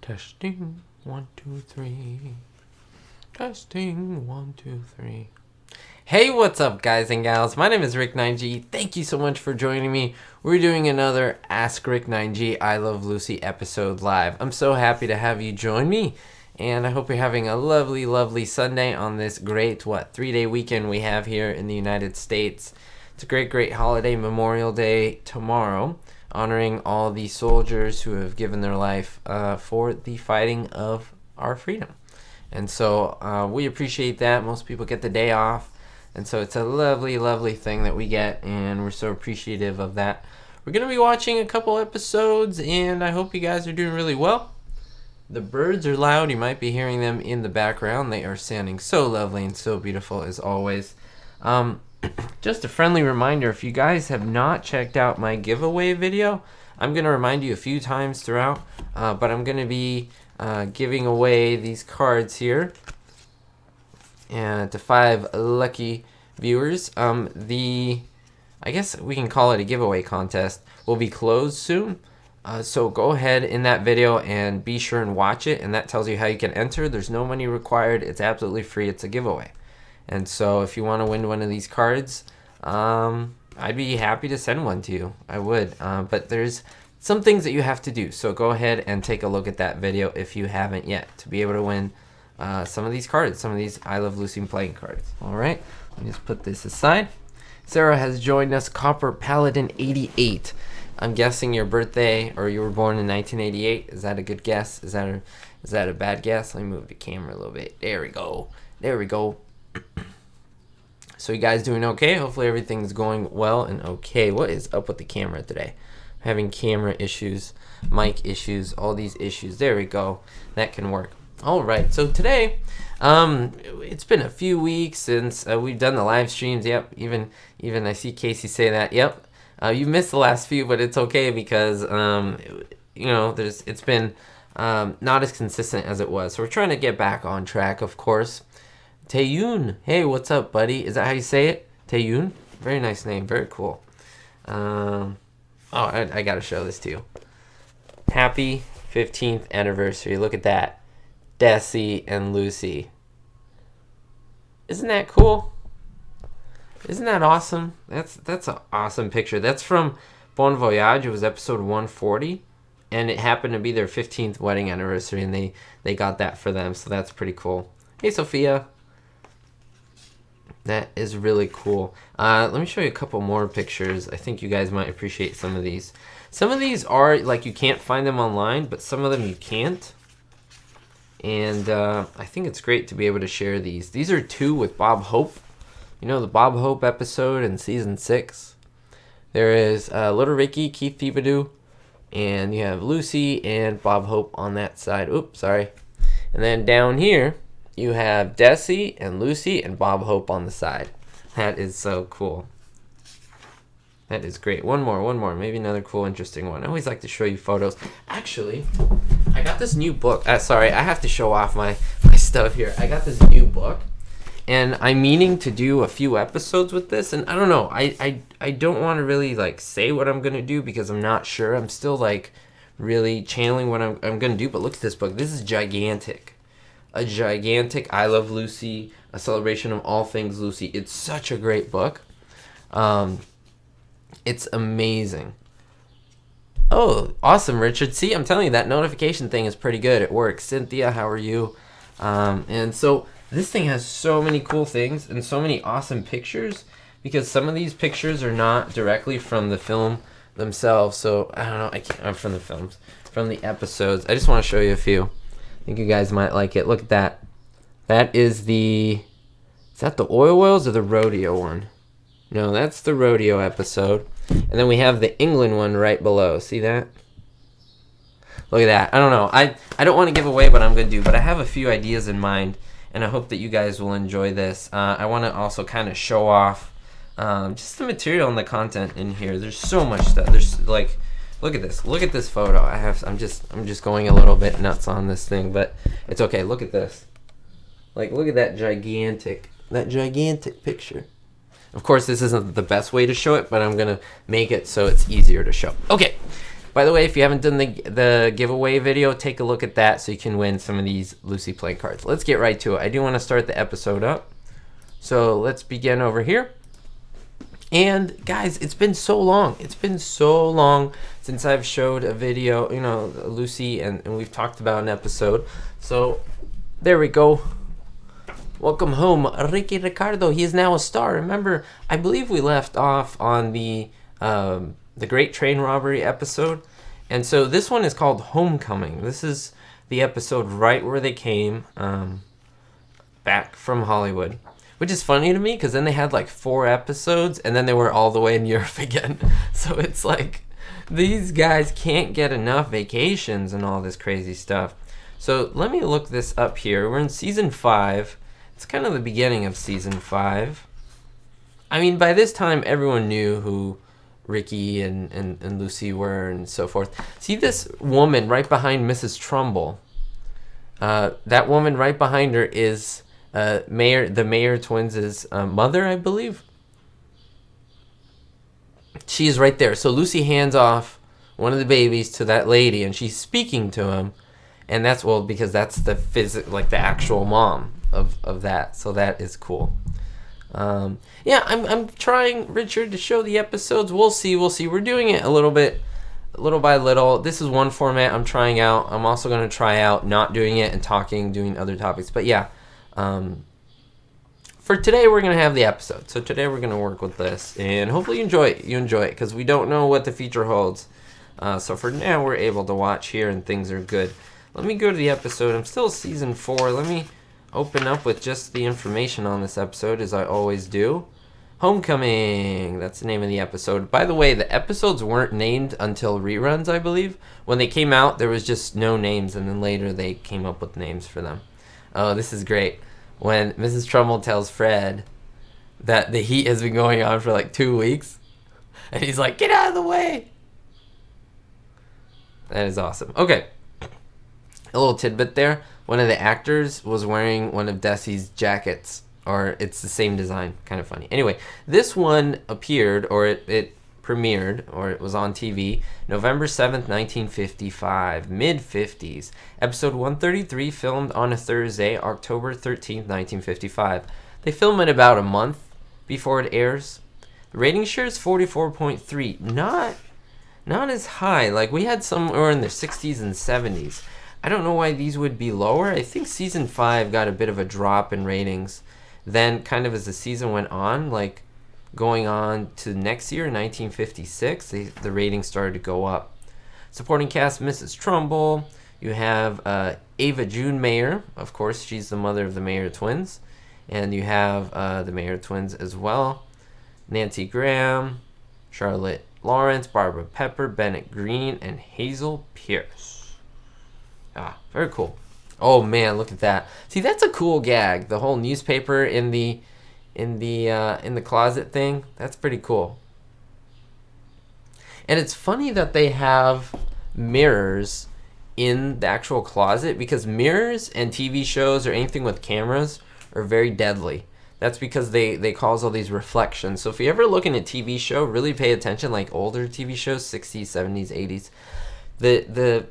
Testing 1 2 3. Testing 1 2 3. Hey, what's up, guys and gals? My name is Ricknineg. Thank you so much for joining me. We're doing another Ask Ricknineg I Love Lucy episode live. I'm so happy to have you join me, and I hope you're having a lovely, lovely Sunday on this great 3-day weekend we have here in the United States. It's a great holiday, Memorial Day tomorrow, honoring all the soldiers who have given their life for the fighting of our freedom. And so we appreciate that. Most people get the day off. And so it's a lovely, lovely thing that we get, and we're so appreciative of that. We're going to be watching a couple episodes, and I hope you guys are doing really well. The birds are loud. You might be hearing them in the background. They are sounding so lovely and so beautiful as always. Just a friendly reminder, if you guys have not checked out my giveaway video, I'm going to remind you a few times throughout, but I'm going to be giving away these cards here and to 5 lucky viewers. I guess we can call it a giveaway contest, will be closed soon. So go ahead in that video and be sure and watch it, and that tells you how you can enter. There's no money required. It's absolutely free. It's a giveaway. And so if you want to win one of these cards, I'd be happy to send one to you. I would. But there's some things that you have to do. So go ahead and take a look at that video if you haven't yet to be able to win some of these cards, some of these I Love Lucy playing cards. All right, let me just put this aside. Sarah has joined us, Copper Paladin 88. I'm guessing your birthday, or you were born in 1988. Is that a good guess? Is that a bad guess? Let me move the camera a little bit. There we go. There we go. So you guys doing okay? Hopefully everything's going well and okay. What is up with the camera today? I'm having camera issues, mic issues, all these issues. There we go. That can work. All right, so today, it's been a few weeks since we've done the live streams. Yep, even I see Casey say that. Yep, you missed the last few, but it's okay because it's been not as consistent as it was. So we're trying to get back on track, of course. Taeyun, hey, what's up, buddy? Is that how you say it? Taeyun, very nice name, very cool. I gotta show this to you. Happy 15th anniversary. Look at that. Desi and Lucy. Isn't that cool? Isn't that awesome? That's an awesome picture. That's from Bon Voyage. It was episode 140, and it happened to be their 15th wedding anniversary, and they got that for them, so that's pretty cool. Hey, Sophia. That is really cool. Let me show you a couple more pictures. I think you guys might appreciate some of these. Some of these are, like, you can't find them online, but some of them you can't. And I think it's great to be able to share these. These are 2 with Bob Hope. You know, the Bob Hope episode in season 6. There is Little Ricky, Keith Thibodeau, and you have Lucy and Bob Hope on that side. Oops, sorry. And then down here, you have Desi and Lucy and Bob Hope on the side. That is so cool. That is great. One more. Maybe another cool, interesting one. I always like to show you photos. Actually, I got this new book. Sorry, I have to show off my stuff here. I got this new book, and I'm meaning to do a few episodes with this. And I don't know. I don't want to really say what I'm gonna do because I'm not sure. I'm still really channeling what I'm gonna do. But look at this book. This is gigantic. A gigantic I Love Lucy, a celebration of all things Lucy. It's such a great book. It's amazing. Oh, awesome, Richard. See, I'm telling you, that notification thing is pretty good. It works. Cynthia, how are you? And so this thing has so many cool things and so many awesome pictures, because some of these pictures are not directly from the film themselves. So I don't know. I'm from the films, from the episodes. I just want to show you a few. I think you guys might like it. Look at that. That is is that the oil wells or the rodeo one? No, that's the rodeo episode. And then we have the England one right below. See that? Look at that. I don't know. I don't want to give away what I'm going to do, but I have a few ideas in mind, and I hope that you guys will enjoy this. I want to also kind of show off just the material and the content in here. There's so much stuff. There's look at this. Look at this photo. I'm just going a little bit nuts on this thing, but it's okay. Look at this. Look at that gigantic picture. Of course, this isn't the best way to show it, but I'm going to make it so it's easier to show. Okay, By the way, if you haven't done the giveaway video, take a look at that so you can win some of these Lucy playing cards. Let's get right to it. I do want to start the episode up. So let's begin over here. And guys, it's been so long. It's been so long since I've showed a video, Lucy, and we've talked about an episode. So there we go. Welcome home, Ricky Ricardo. He is now a star. Remember, I believe we left off on the Great Train Robbery episode. And so this one is called Homecoming. This is the episode right where they came back from Hollywood. Which is funny to me because then they had like 4 episodes and then they were all the way in Europe again. So it's like these guys can't get enough vacations and all this crazy stuff. So let me look this up here. We're in season 5. It's kind of the beginning of season 5. I mean, by this time everyone knew who Ricky and Lucy were and so forth. See this woman right behind Mrs. Trumbull? That woman right behind her is... the Mayer twins' mother, I believe. She's right there. So Lucy hands off one of the babies to that lady, and she's speaking to him, and that's because that's the the actual mom of that. So that is cool. I'm trying, Richard, to show the episodes. We'll see. We're doing it little by little. This is one format I'm trying out. I'm also going to try out not doing it and doing other topics. But yeah. For today we're going to have the episode. So today we're going to work with this and hopefully you enjoy it because we don't know what the future holds. So for now we're able to watch here and things are good. Let me go to the episode. I'm still season 4. Let me open up with just the information on this episode as I always do. Homecoming. That's the name of the episode. By the way, the episodes weren't named until reruns, I believe. When they came out, there was just no names and then later they came up with names for them. Oh, this is great. When Mrs. Trumbull tells Fred that the heat has been going on for like 2 weeks. And he's like, get out of the way. That is awesome. Okay. A little tidbit there. One of the actors was wearing one of Desi's jackets. Or it's the same design. Kind of funny. Anyway, this one appeared, or it premiered, or it was on TV, November 7th, 1955, mid-50s. Episode 133, filmed on a Thursday, October 13th, 1955. They film it about a month before it airs. The rating share is 44.3. Not as high. Like, we had some were in the 60s and 70s. I don't know why these would be lower. I think season 5 got a bit of a drop in ratings. Then, kind of as the season went on, like, going on to next year, 1956, the ratings started to go up. Supporting cast, Mrs. Trumbull. You have Ava June Mayer. Of course, she's the mother of the Mayer twins. And you have the Mayer twins as well. Nancy Graham, Charlotte Lawrence, Barbara Pepper, Bennett Green, and Hazel Pierce. Very cool. Oh, man, look at that. See, that's a cool gag. The whole newspaper in the closet thing. That's pretty cool. And it's funny that they have mirrors in the actual closet because mirrors and TV shows or anything with cameras are very deadly. That's because they cause all these reflections. So if you're ever looking at a TV show, really pay attention, like older TV shows, 60s, 70s, 80s. The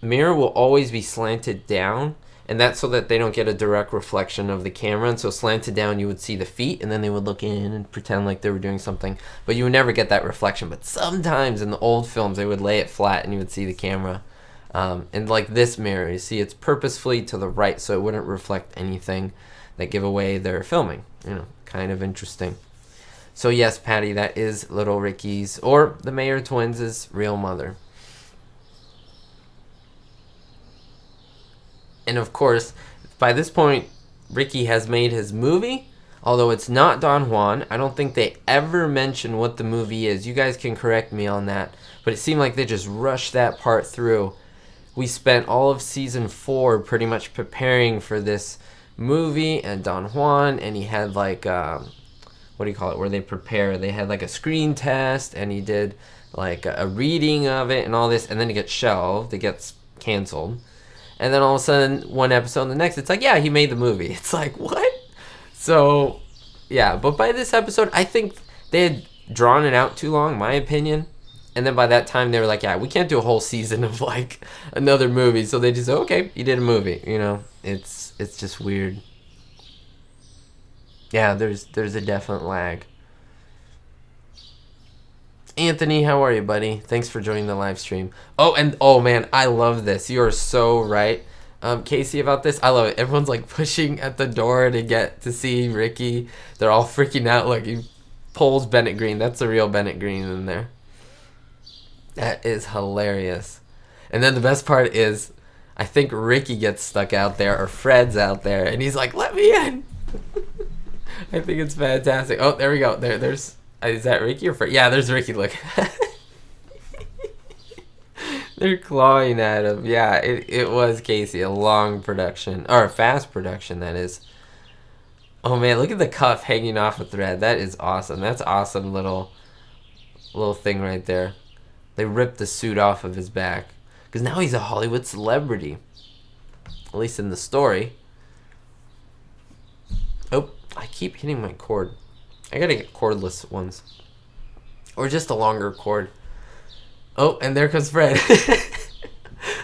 mirror will always be slanted down. And that's so that they don't get a direct reflection of the camera. And so slanted down, you would see the feet, and then they would look in and pretend like they were doing something. But you would never get that reflection. But sometimes in the old films, they would lay it flat, and you would see the camera. And like this mirror, you see it's purposefully to the right, so it wouldn't reflect anything that give away their filming. Kind of interesting. So yes, Patty, that is little Ricky's, or the Mayer twins' real mother. And of course, by this point, Ricky has made his movie, although it's not Don Juan. I don't think they ever mention what the movie is. You guys can correct me on that. But it seemed like they just rushed that part through. We spent all of season 4 pretty much preparing for this movie and Don Juan, and he had like, what do you call it, where they prepare. They had like a screen test, and he did like a reading of it and all this, and then it gets shelved. It gets canceled. And then all of a sudden, one episode, the next, it's like, yeah, he made the movie. It's like, what? So, yeah. But by this episode, I think they had drawn it out too long, my opinion. And then by that time they were like, yeah, we can't do a whole season of like another movie. So they just, okay, you did a movie. You know, it's just weird. Yeah, there's a definite lag. Anthony, how are you, buddy? Thanks for joining the live stream. Oh, and oh man, I love this. You are so right, Casey, about this. I love it. Everyone's like pushing at the door to get to see Ricky. They're all freaking out. Like he pulls Bennett Green. That's the real Bennett Green in there. That is hilarious. And then the best part is, I think Ricky gets stuck out there, or Fred's out there, and he's like, "Let me in." I think it's fantastic. Oh, there we go. There's. Is that Ricky or Fred? Yeah, there's Ricky. Look. They're clawing at him. Yeah, it was Casey. A long production. Or a fast production, that is. Oh, man. Look at the cuff hanging off a thread. That is awesome. That's awesome little thing right there. They ripped the suit off of his back. Because now he's a Hollywood celebrity. At least in the story. Oh, I keep hitting my cord. I gotta get cordless ones. Or just a longer cord. Oh, and there comes Fred.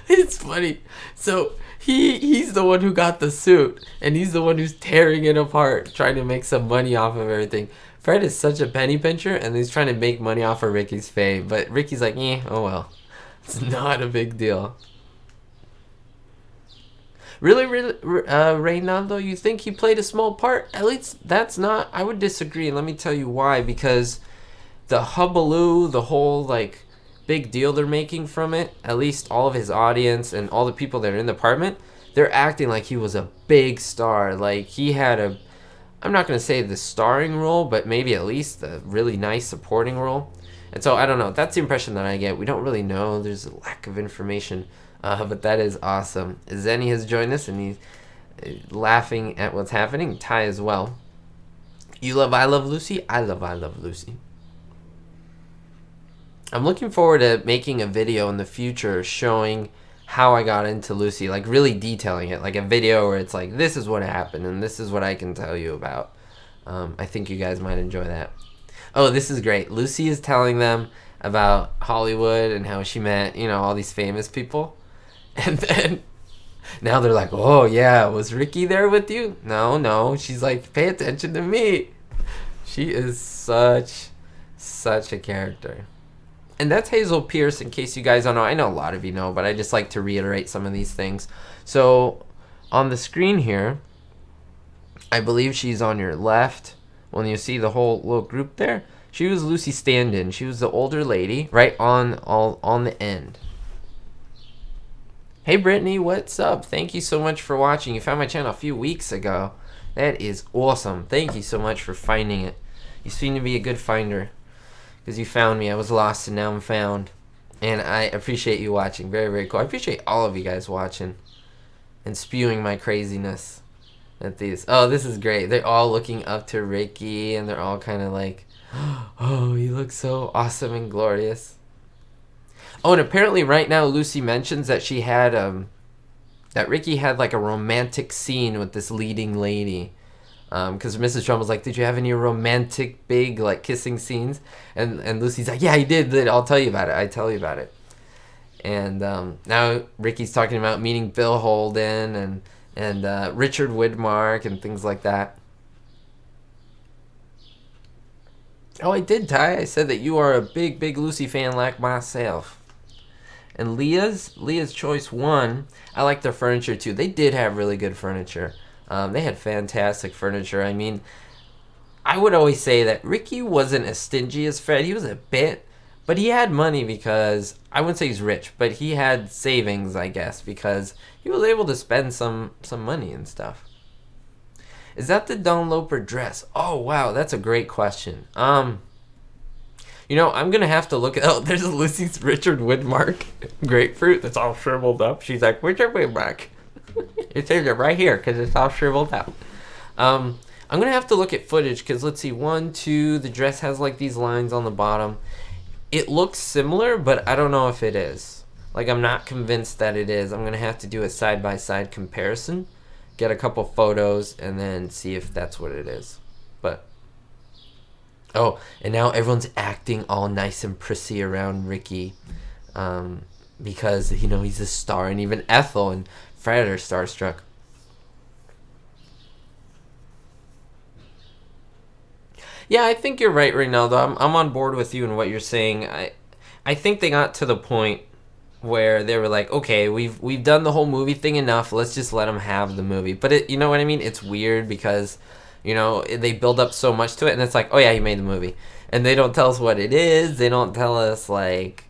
It's funny. So he's the one who got the suit, and he's the one who's tearing it apart, trying to make some money off of everything. Fred is such a penny pincher, and he's trying to make money off of Ricky's fame. But Ricky's like, oh well. It's not a big deal. Really, Reynaldo, you think he played a small part? At least that's not... I would disagree, and let me tell you why. Because the hullabaloo, the whole, like, big deal they're making from it, at least all of his audience and all the people that are in the apartment, they're acting like he was a big star. Like, he had a... I'm not going to say the starring role, but maybe at least a really nice supporting role. And so, I don't know. That's the impression that I get. We don't really know. There's a lack of information. But that is awesome. Zenny has joined us, and he's laughing at what's happening. Ty as well. You love I Love Lucy? I love Lucy. I'm looking forward to making a video in the future showing how I got into Lucy, like really detailing it, like a video where it's like, this is what happened, and this is what I can tell you about. I think you guys might enjoy that. Oh, this is great. Lucy is telling them about Hollywood and how she met, all these famous people. And then now they're like, oh, yeah, was Ricky there with you? No. She's like, pay attention to me. She is such a character. And that's Hazel Pierce, in case you guys don't know. I know a lot of you know, but I just like to reiterate some of these things. So on the screen here, I believe she's on your left. When you see the whole little group there, she was Lucy stand-in. She was the older lady, right on the end. Hey Brittany, what's up? Thank you so much for watching. You found my channel a few weeks ago. That is awesome. Thank you so much for finding it. You seem to be a good finder. Because you found me. I was lost and now I'm found. And I appreciate you watching. Very, very cool. I appreciate all of you guys watching. And spewing my craziness at these. Oh, this is great. They're all looking up to Ricky. And they're all kind of like, oh, he looks so awesome and glorious. Oh, and apparently right now Lucy mentions that she had that Ricky had like a romantic scene with this leading lady, because Mrs. Trump was like, did you have any romantic big like kissing scenes? And Lucy's like, yeah, he did. I'll tell you about it. I tell you about it. And now Ricky's talking about meeting Bill Holden and Richard Widmark and things like that. Oh, I did, Ty. I said that you are a big Lucy fan like myself. And Leah's Choice 1, I like their furniture too. They did have really good furniture. They had fantastic furniture. I mean, I would always say that Ricky wasn't as stingy as Fred. He was a bit, but he had money because, I wouldn't say he's rich, but he had savings, I guess, because he was able to spend some money and stuff. Is that the Don Loper dress? Oh, wow, that's a great question. I'm going to have to look at... Oh, there's Lucy's Richard Widmark grapefruit that's all shriveled up. She's like, Richard Widmark. It says it right here because it's all shriveled up. I'm going to have to look at footage because, let's see, 1, 2, the dress has like these lines on the bottom. It looks similar, but I don't know if it is. Like, I'm not convinced that it is. I'm going to have to do a side-by-side comparison, get a couple photos, and then see if that's what it is. But Oh, and now everyone's acting all nice and prissy around Ricky, because he's a star, and even Ethel and Fred are starstruck. Yeah, I think you're right, Reynaldo. I'm on board with you in what you're saying. I think they got to the point where they were like, okay, we've done the whole movie thing enough. Let's just let them have the movie. But you know what I mean? It's weird because they build up so much to it, and it's like, oh yeah, he made the movie, and they don't tell us what it is. They don't tell us like.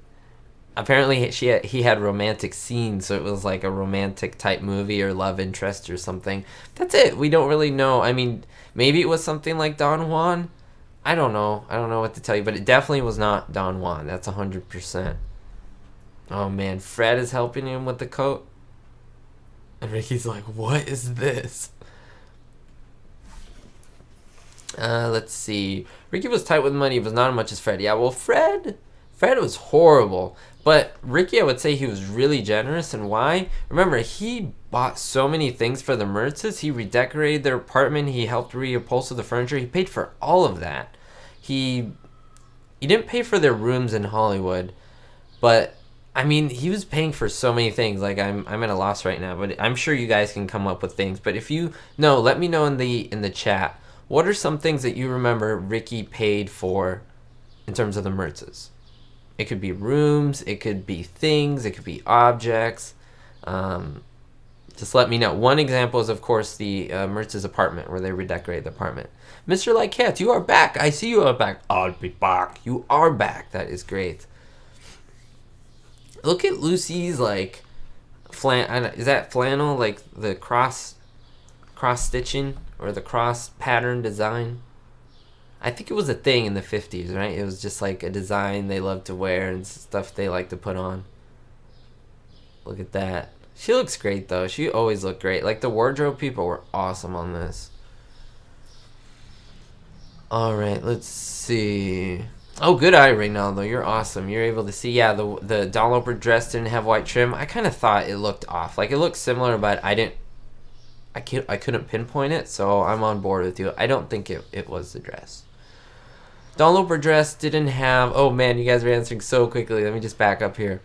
Apparently, he had romantic scenes, so it was like a romantic type movie or love interest or something. That's it. We don't really know. I mean, maybe it was something like Don Juan. I don't know. I don't know what to tell you, but it definitely was not Don Juan. That's 100%. Oh man, Fred is helping him with the coat. And Ricky's like, what is this? Let's see. Ricky was tight with money, but not as much as Fred. Yeah, well, Fred was horrible. But Ricky, I would say he was really generous. And why? Remember, he bought so many things for the Mertzes. He redecorated their apartment. He helped reupholster the furniture. He paid for all of that. He didn't pay for their rooms in Hollywood, but I mean, he was paying for so many things. Like I'm at a loss right now, but I'm sure you guys can come up with things. But if you know, let me know in the chat. What are some things that you remember Ricky paid for in terms of the Mertzes? It could be rooms, it could be things, it could be objects. Just let me know. One example is, of course, the Mertz's apartment where they redecorate the apartment. Mr. Lycat, you are back. I see you are back. I'll be back. You are back. That is great. Look at Lucy's like is that flannel, like the cross stitching or the cross pattern design? I think it was a thing in the 50s, right? It was just like a design they loved to wear and stuff they like to put on. Look at that. She looks great though. She always looked great. Like the wardrobe people were awesome on this. All right, let's see. Oh, good eye, Reynaldo. You're awesome. You're able to see. Yeah, the Dolloper dress didn't have white trim. I kind of thought it looked off. Like it looked similar, but I couldn't pinpoint it, so I'm on board with you. I don't think it was the dress. Dolloper dress didn't have. Oh man, you guys are answering so quickly. Let me just back up here.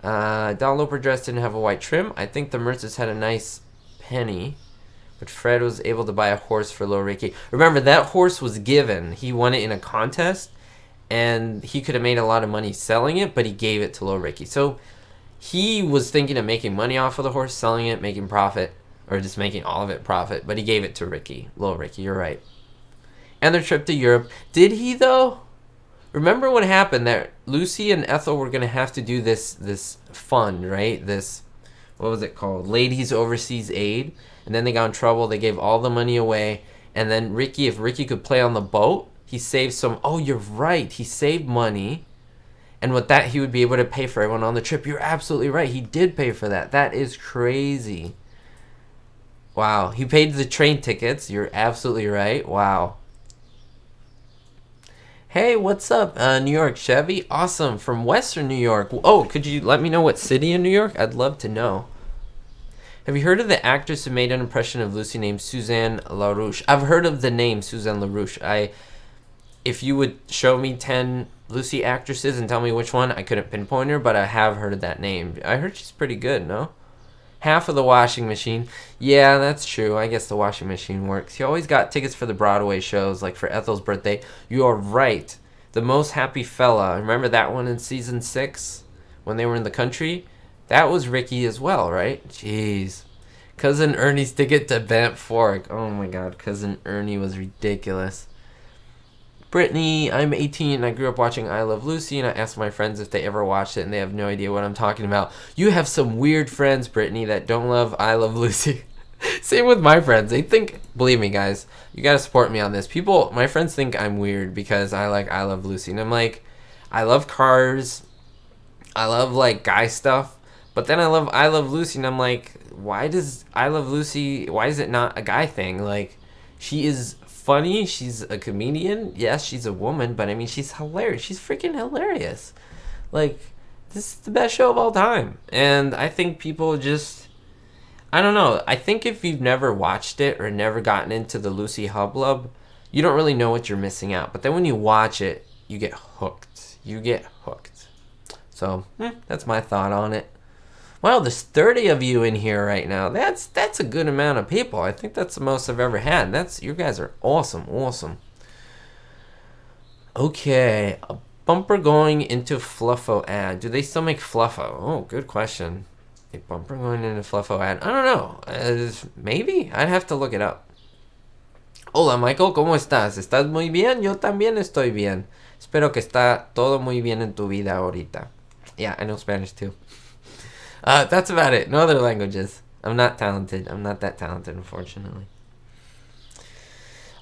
Dolloper dress didn't have a white trim. I think the Mertzes had a nice penny. But Fred was able to buy a horse for little Ricky. Remember, that horse was given. He won it in a contest, and he could have made a lot of money selling it, but he gave it to little Ricky. So he was thinking of making money off of the horse, selling it, making profit, or just making all of it profit, but he gave it to Ricky. Little Ricky, you're right. And their trip to Europe. Did he, though? Remember what happened there? Lucy and Ethel were going to have to do this fund, right? This, what was it called? Ladies Overseas Aid. And then they got in trouble. They gave all the money away. And then Ricky, if Ricky could play on the boat, he saved some. Oh, you're right. He saved money. And with that, he would be able to pay for everyone on the trip. You're absolutely right. He did pay for that. That is crazy. Wow. He paid the train tickets. You're absolutely right. Wow. Hey, what's up? New York Chevy? Awesome. From Western New York. Oh, could you let me know what city in New York? I'd love to know. Have you heard of the actress who made an impression of Lucy named Suzanne LaRouche? I've heard of the name Suzanne LaRouche. If you would show me 10 Lucy actresses and tell me which one, I couldn't pinpoint her, but I have heard of that name. I heard she's pretty good, no? Half of the washing machine. Yeah, that's true. I guess the washing machine works. You always got tickets for the Broadway shows, like for Ethel's birthday. You are right. The Most Happy Fella. Remember that one in season 6 when they were in the country? That was Ricky as well, right? Jeez. Cousin Ernie's ticket to Bent Fork. Oh my god, Cousin Ernie was ridiculous. Brittany, I'm 18 and I grew up watching I Love Lucy, and I asked my friends if they ever watched it and they have no idea what I'm talking about. You have some weird friends, Brittany, that don't love I Love Lucy. Same with my friends. They think, believe me guys, you gotta support me on this. My friends think I'm weird because I like I Love Lucy. And I'm like, I love cars. I love like guy stuff. But then I Love Lucy, and I'm like, why is it not a guy thing? Like, she is funny, she's a comedian, yes, she's a woman, but I mean, she's hilarious. She's freaking hilarious. Like, this is the best show of all time. And I think people just, I don't know, I think if you've never watched it or never gotten into the Lucy hubbub, you don't really know what you're missing out. But then when you watch it, you get hooked. You get hooked. So that's my thought on it. Wow, there's 30 of you in here right now. That's a good amount of people. I think that's the most I've ever had. You guys are awesome, awesome. Okay, a bumper going into Fluffo ad. Do they still make Fluffo? Oh, good question. A bumper going into Fluffo ad. I don't know. Maybe. I'd have to look it up. Hola, Michael. ¿Cómo estás? ¿Estás muy bien? Yo también estoy bien. Espero que está todo muy bien en tu vida ahorita. Yeah, I know Spanish too. That's about it. No other languages. I'm not talented. I'm not that talented, unfortunately.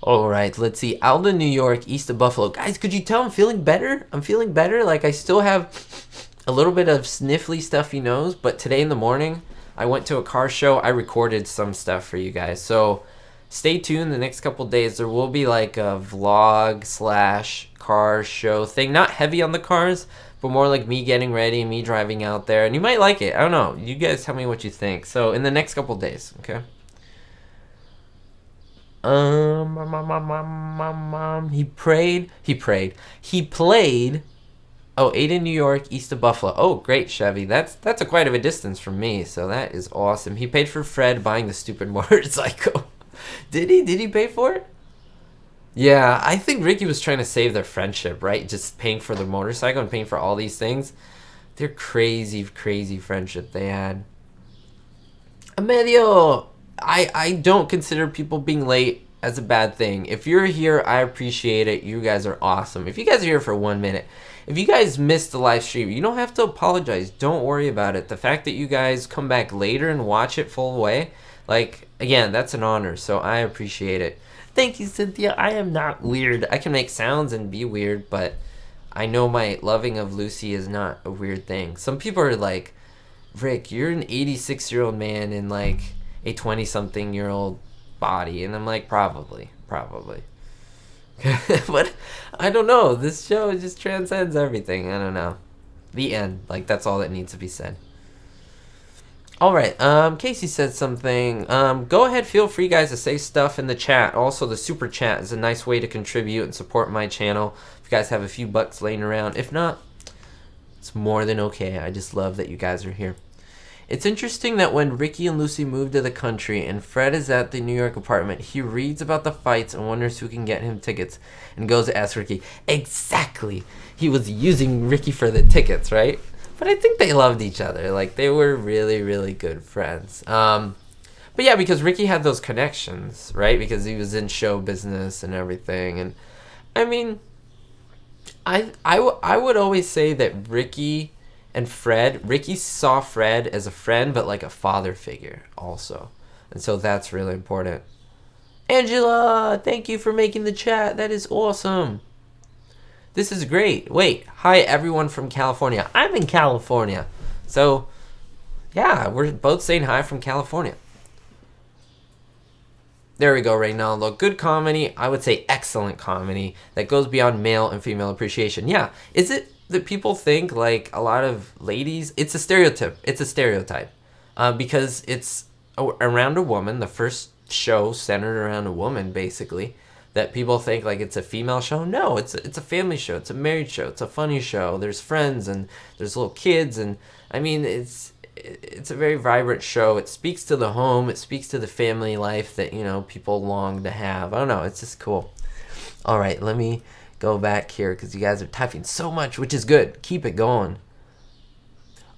All right, let's see. Alden, New York, east of Buffalo. Guys, could you tell I'm feeling better? I'm feeling better. Like, I still have a little bit of sniffly, stuffy nose, but today in the morning, I went to a car show. I recorded some stuff for you guys. So stay tuned the next couple days. There will be like a vlog / car show thing. Not heavy on the cars, but more like me getting ready, me driving out there. And you might like it. I don't know. You guys tell me what you think. So in the next couple days, okay? He played. Oh, Aiden, New York, east of Buffalo. Oh, great, Chevy. That's a quite of a distance from me, so that is awesome. He paid for Fred buying the stupid motorcycle. Did he? Did he pay for it? Yeah, I think Ricky was trying to save their friendship, right? Just paying for the motorcycle and paying for all these things. They're crazy, crazy friendship they had. Amedio, I don't consider people being late as a bad thing. If you're here, I appreciate it. You guys are awesome. If you guys are here for 1 minute, if you guys missed the live stream, you don't have to apologize. Don't worry about it. The fact that you guys come back later and watch it full way, like, again, that's an honor. So I appreciate it. Thank you, Cynthia. I am not weird. I can make sounds and be weird, but I know my loving of Lucy is not a weird thing. Some people are like, Rick, you're an 86-year-old man in like a 20-something-year-old body. And I'm like, probably. But I don't know. This show just transcends everything. I don't know. The end. Like, that's all that needs to be said. All right. Casey said something. Go ahead. Feel free, guys, to say stuff in the chat. Also, the super chat is a nice way to contribute and support my channel. If you guys have a few bucks laying around. If not, it's more than okay. I just love that you guys are here. It's interesting that when Ricky and Lucy moved to the country and Fred is at the New York apartment, he reads about the fights and wonders who can get him tickets and goes to ask Ricky. Exactly. He was using Ricky for the tickets, right? But I think they loved each other. Like, they were really, really good friends. But yeah, because Ricky had those connections, right? Because he was in show business and everything. And I mean, I would always say that Ricky and Ricky saw Fred as a friend, but like a father figure also. And so that's really important. Angela, thank you for making the chat. That is awesome. This is great. Wait, hi everyone from California. I'm in California. So, yeah, we're both saying hi from California. There we go, Reynaldo. Good comedy. I would say excellent comedy that goes beyond male and female appreciation. Yeah, is it that people think like a lot of ladies, it's a stereotype. Because it's around a woman. The first show centered around a woman, basically, that people think like it's a female show. No, it's a family show. It's a married show. It's a funny show. There's friends and there's little kids, and I mean it's a very vibrant show. It speaks to the home. It speaks to the family life that, you know, people long to have. I don't know. It's just cool. All right, let me go back here because you guys are typing so much, which is good. Keep it going.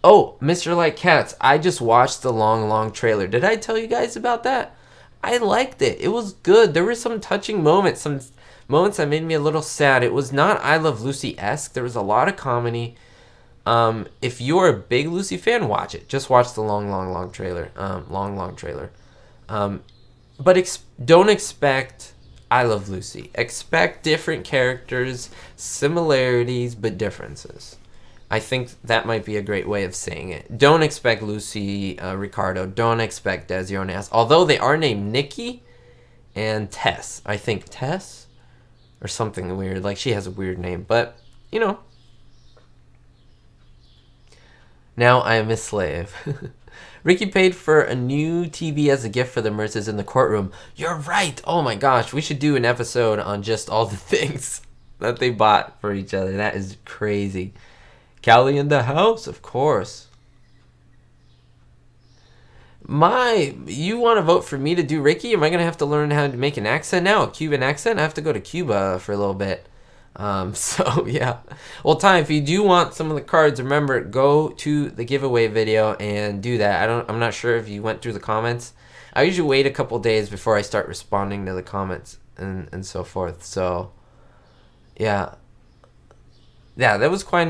Oh, Mr. Like Cats, I just watched the long trailer. Did I tell you guys about that? I liked it. It was good. There were some touching moments, some moments that made me a little sad. It was not I Love Lucy-esque. There was a lot of comedy. If you're a big Lucy fan, watch it. Just watch the long trailer. Long trailer. But don't expect I Love Lucy. Expect different characters, similarities, but differences. I think that might be a great way of saying it. Don't expect Lucy Ricardo. Don't expect Desi Arnaz. Although they are named Nikki and Tess. I think Tess or something weird. Like, she has a weird name. But, you know. Now I am a slave. Ricky paid for a new TV as a gift for the Merces in the courtroom. You're right. Oh my gosh, we should do an episode on just all the things that they bought for each other. That is crazy. Callie in the house, of course. You want to vote for me to do Ricky? Am I going to have to learn how to make an accent now? A Cuban accent? I have to go to Cuba for a little bit. So, yeah. Well, Ty, if you do want some of the cards, remember, go to the giveaway video and do that. I'm not sure if you went through the comments. I usually wait a couple days before I start responding to the comments and so forth. So, yeah. Yeah, that was quite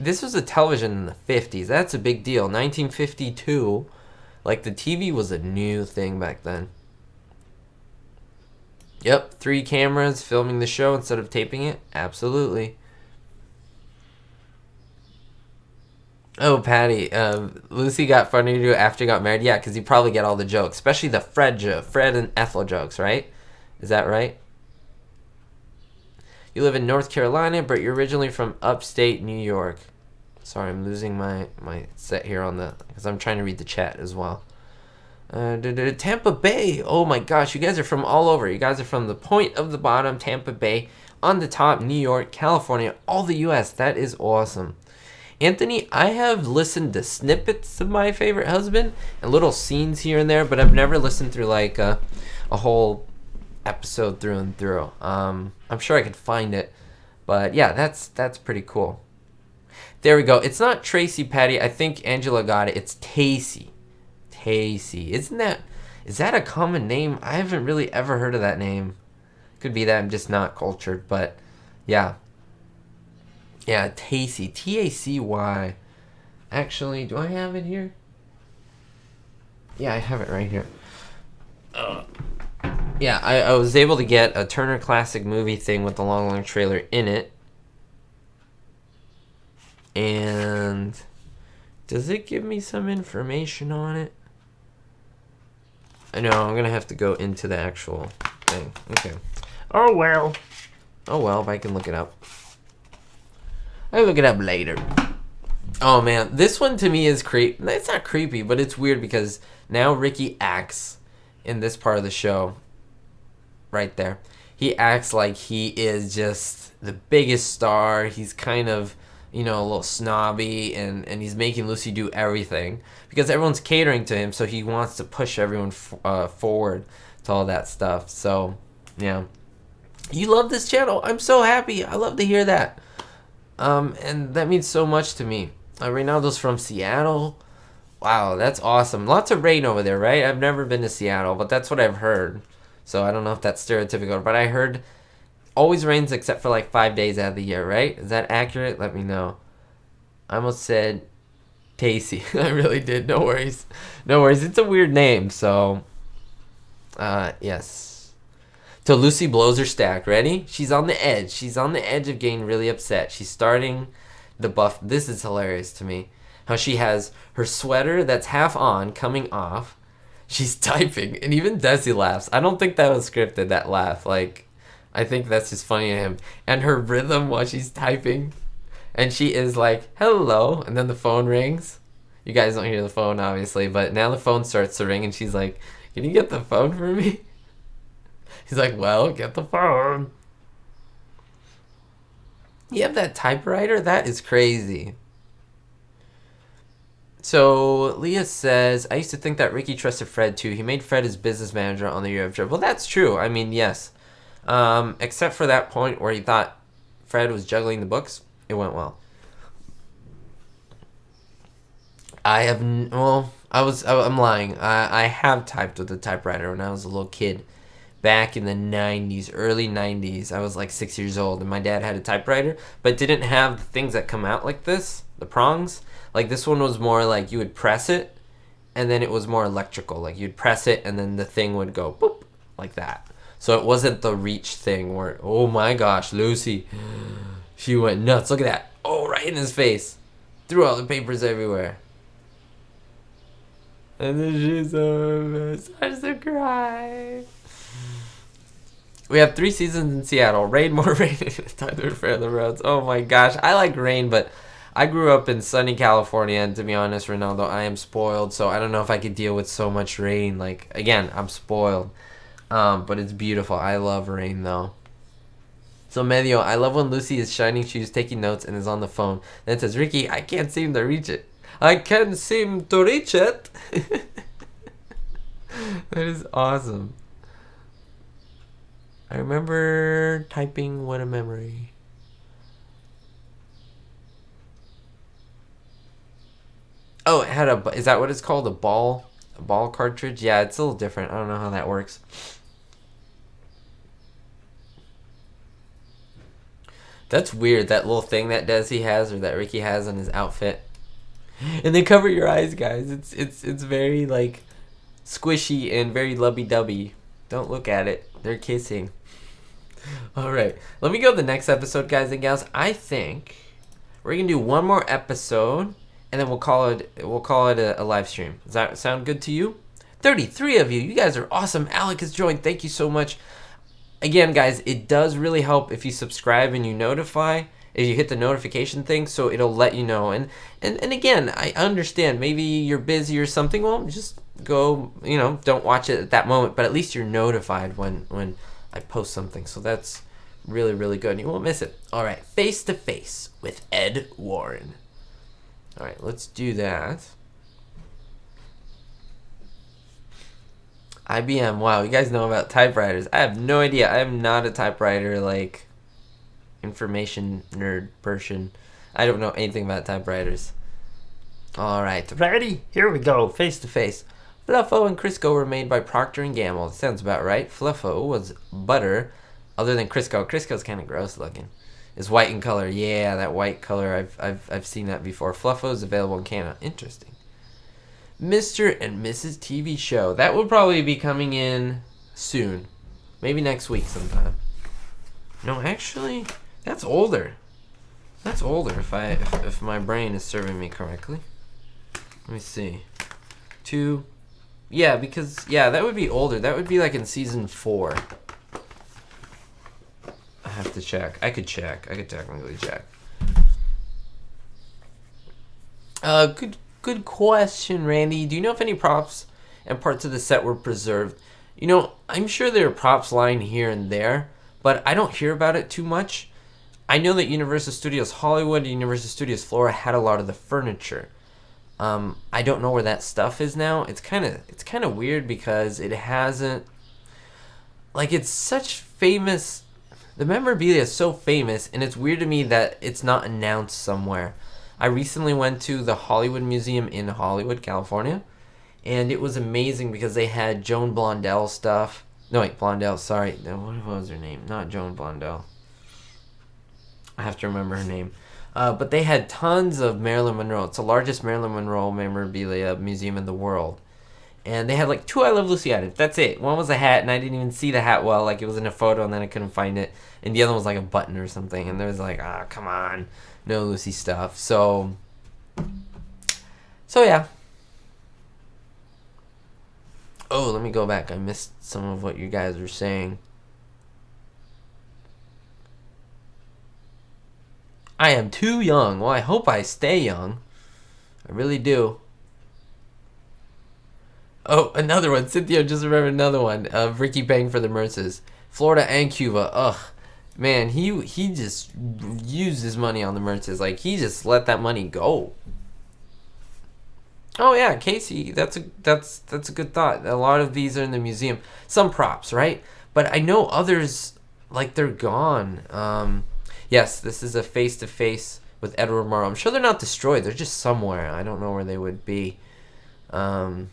this was a television in the 50s. That's a big deal. 1952. Like, the TV was a new thing back then. Yep, 3 cameras filming the show instead of taping it. Absolutely. Oh, Patty. Lucy got funny to do after he got married. Yeah, because you probably get all the jokes. Especially the Fred and Ethel jokes, right? Is that right? You live in North Carolina, but you're originally from upstate New York. Sorry, I'm losing my set here on because I'm trying to read the chat as well. Tampa Bay. Oh my gosh, you guys are from all over. You guys are from the point of the bottom, Tampa Bay, on the top, New York, California, all the U.S. That is awesome. Anthony, I have listened to snippets of My Favorite Husband and little scenes here and there, but I've never listened through like a whole episode through and through. I'm sure I could find it, but yeah, that's pretty cool. There we go. It's not Tracy, Patty. I think Angela got it. It's Tacey. Tacey. Is that a common name? I haven't really ever heard of that name. Could be that I'm just not cultured, but yeah. Yeah, Tacey. Tacy. Actually, do I have it here? Yeah, I have it right here. Yeah, I was able to get a Turner Classic Movie thing with the long trailer in it. And does it give me some information on it? I know, I'm going to have to go into the actual thing. Okay. Oh, well, if I can look it up. I'll look it up later. Oh, man. This one to me is creepy. It's not creepy, but it's weird because now Ricky acts in this part of the show. Right there. He acts like he is just the biggest star. He's kind of, a little snobby, and he's making Lucy do everything because everyone's catering to him, so he wants to push everyone forward to all that stuff. So, yeah. You love this channel. I'm so happy. I love to hear that. And that means so much to me. Reynaldo's from Seattle. Wow, that's awesome. Lots of rain over there, right? I've never been to Seattle, but that's what I've heard. So I don't know if that's stereotypical, but I heard always rains except for like 5 days out of the year, right? Is that accurate? Let me know. I almost said Tacey. I really did. No worries. No worries. It's a weird name, so yes. So Lucy blows her stack. Ready? She's on the edge. She's on the edge of getting really upset. She's starting the buff. This is hilarious to me. How she has her sweater that's half on coming off. She's typing, and even Desi laughs. I don't think that was scripted, that laugh. Like, I think that's just funny to him. And her rhythm while she's typing. And she is like, hello. And then the phone rings. You guys don't hear the phone, obviously. But now the phone starts to ring, and she's like, can you get the phone for me? He's like, well, get the phone. You have that typewriter? That is crazy. So Leah says, I used to think that Ricky trusted Fred too. He made Fred his business manager on the Year of Joe. Well, that's true. I mean, yes. Except for that point where he thought Fred was juggling the books, it went well. I'm lying. I have typed with a typewriter when I was a little kid. Back in the 90s, early 90s, I was like 6 years old, and my dad had a typewriter, but didn't have the things that come out like this, the prongs. Like, this one was more like you would press it, and then it was more electrical. Like, you'd press it, and then the thing would go boop, like that. So it wasn't the reach thing where, oh my gosh, Lucy, she went nuts. Look at that. Oh, right in his face. Threw all the papers everywhere. And then she starts to cry. We have 3 seasons in Seattle. Rain, more rain. Time to repair the roads. Oh my gosh. I like rain, but I grew up in sunny California, and to be honest, Ronaldo, I am spoiled. So I don't know if I could deal with so much rain. Like, again, I'm spoiled. But it's beautiful. I love rain, though. So Medio, I love when Lucy is shining shoes, taking notes, and is on the phone. Then it says, Ricky, I can't seem to reach it. I can't seem to reach it. That is awesome. I remember typing What a Memory. Oh, it had a, is that what it's called? A ball cartridge? Yeah, it's a little different. I don't know how that works. That's weird, that little thing that Desi has or that Ricky has on his outfit. And they cover your eyes, guys. It's very like squishy and very lovey-dovey. Don't look at it. They're kissing. All right. Let me go to the next episode, guys and gals. I think we're going to do one more episode and then we'll call it a live stream. Does that sound good to you? 33 of you. You guys are awesome. Alec has joined. Thank you so much. Again, guys, it does really help if you subscribe and you hit the notification thing, so it'll let you know. And again, I understand maybe you're busy or something. Well, just go, don't watch it at that moment, but at least you're notified when I post something. So that's really, really good. You won't miss it. All right, Face to Face with Ed Warren. All right, let's do that. IBM. Wow, you guys know about typewriters. I have no idea. I am not a typewriter, like, information nerd person. I don't know anything about typewriters. All right, ready? Here we go. Face to Face. Fluffo and Crisco were made by Procter & Gamble. Sounds about right. Fluffo was butter, other than Crisco. Crisco's kind of gross looking. It's white in color. Yeah, that white color. I've seen that before. Fluffo is available in Canada. Interesting. Mr. and Mrs. TV show. That will probably be coming in soon. Maybe next week sometime. No, actually, that's older. That's older if my brain is serving me correctly. Let me see. Yeah, because that would be older. That would be like in season 4. I have to check. I could technically check. Good question, Randy. Do you know if any props and parts of the set were preserved? I'm sure there are props lying here and there, but I don't hear about it too much. I know that Universal Studios Hollywood and Universal Studios Florida had a lot of the furniture. I don't know where that stuff is now. It's kind of weird because it hasn't, like, it's such famous. The memorabilia is so famous, and it's weird to me that it's not announced somewhere. I recently went to the Hollywood Museum in Hollywood, California, and it was amazing because they had Joan Blondell stuff. No, wait, Blondell, sorry. No, what was her name? Not Joan Blondell. I have to remember her name. But they had tons of Marilyn Monroe. It's the largest Marilyn Monroe memorabilia museum in the world. And they had like 2 I Love Lucy items. That's it. One was a hat, and I didn't even see the hat well. Like, it was in a photo, and then I couldn't find it. And the other one was like a button or something. And there was like, come on. No Lucy stuff. So yeah. Oh, let me go back. I missed some of what you guys were saying. I am too young. Well, I hope I stay young. I really do. Oh, another one. Cynthia just remembered another one of Ricky paying for the Merces. Florida and Cuba. Ugh. Man, he just used his money on the Merces. Like, he just let that money go. Oh yeah, Casey, that's a good thought. A lot of these are in the museum. Some props, right? But I know others, like, they're gone. Yes, this is a face-to-face with Edward Morrow. I'm sure they're not destroyed. They're just somewhere. I don't know where they would be. Yeah,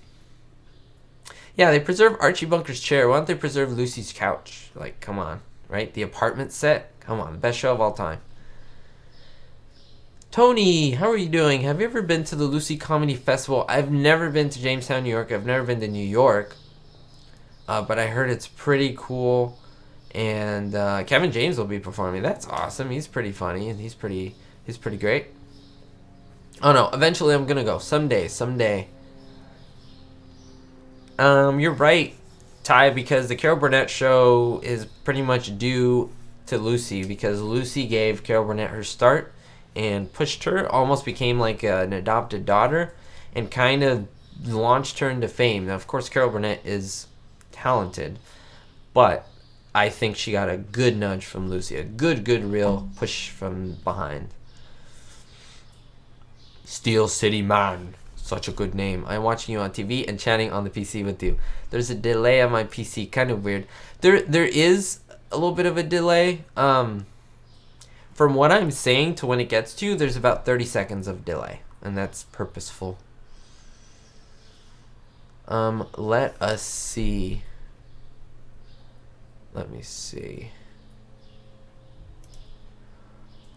they preserve Archie Bunker's chair. Why don't they preserve Lucy's couch? Like, come on, right? The apartment set? Come on, the best show of all time. Tony, how are you doing? Have you ever been to the Lucy Comedy Festival? I've never been to Jamestown, New York. I've never been to New York. But I heard it's pretty cool. And Kevin James will be performing. That's awesome. He's pretty funny, and he's pretty great. Oh no, eventually I'm gonna go. Someday. You're right, Ty, because the Carol Burnett show is pretty much due to Lucy, because Lucy gave Carol Burnett her start, and pushed her, almost became like an adopted daughter, and kind of launched her into fame. Now, of course, Carol Burnett is talented, but I think she got a good nudge from Lucy, a good real push from behind. Steel City Man, such a good name. I'm watching you on TV and chatting on the PC with you. There's a delay on my PC, kind of weird. There is a little bit of a delay. From what I'm saying to when it gets to you, there's about 30 seconds of delay, and that's purposeful. Let us see. Let me see.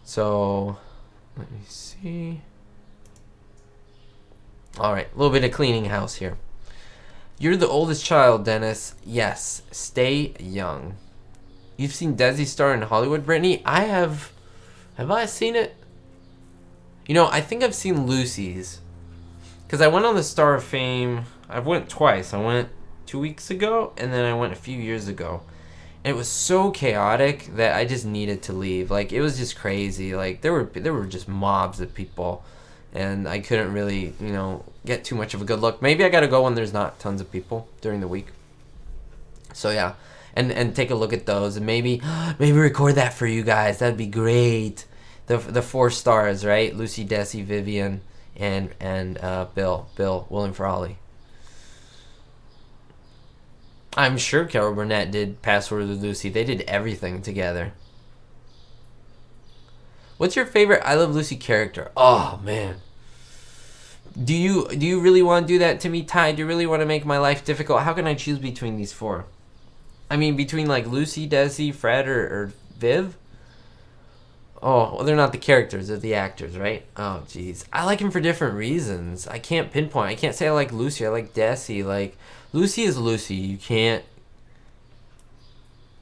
So, let me see. Alright, a little bit of cleaning house here. You're the oldest child, Dennis. Yes, stay young. You've seen Desi star in Hollywood, Brittany? I have. Have I seen it? You know, I think I've seen Lucy's. Because I went on the Star of Fame. I went twice. I went 2 weeks ago, and then I went a few years ago. And it was so chaotic that I just needed to leave. Like, it was just crazy. Like, there were just mobs of people. And I couldn't really, you know, get too much of a good look. Maybe I got to go when there's not tons of people during the week. So, yeah. And take a look at those. And maybe record that for you guys. That'd be great. The 4 stars, right? Lucy, Desi, Vivian, and Bill, William Frawley. I'm sure Carol Burnett did Password with Lucy. They did everything together. What's your favorite I Love Lucy character? Oh, man. Do you really want to do that to me, Ty? Do you really want to make my life difficult? How can I choose between these 4? I mean, between like Lucy, Desi, Fred, or Viv? Oh, well, they're not the characters, they're the actors, right? Oh, jeez. I like them for different reasons. I can't pinpoint. I can't say I like Lucy. I like Desi. Like, Lucy is Lucy. You can't...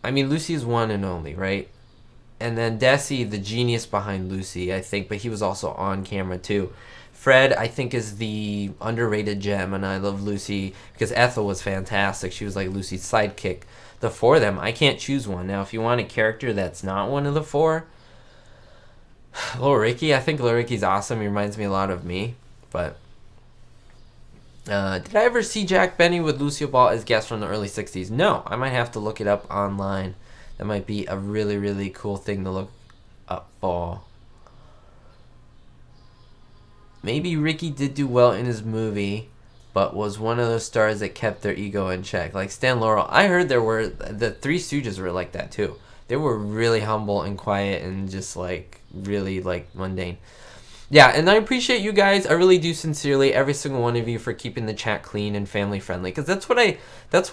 I mean, Lucy is one and only, right? And then Desi, the genius behind Lucy, I think, but he was also on camera, too. Fred, I think, is the underrated gem, and I love Lucy because Ethel was fantastic. She was like Lucy's sidekick. The 4 of them, I can't choose one. Now, if you want a character that's not one of the 4, Little Ricky, I think Little Ricky's awesome. He reminds me a lot of me. But did I ever see Jack Benny with Lucille Ball as guest from the early 60s? No, I might have to look it up online. That might be a really, really cool thing to look up for. Maybe Ricky did do well in his movie, but was one of those stars that kept their ego in check. Like Stan Laurel. I heard the Three Stooges were like that too. They were really humble and quiet and just like really like mundane. Yeah, and I appreciate you guys. I really do sincerely, every single one of you, for keeping the chat clean and family friendly. Because that's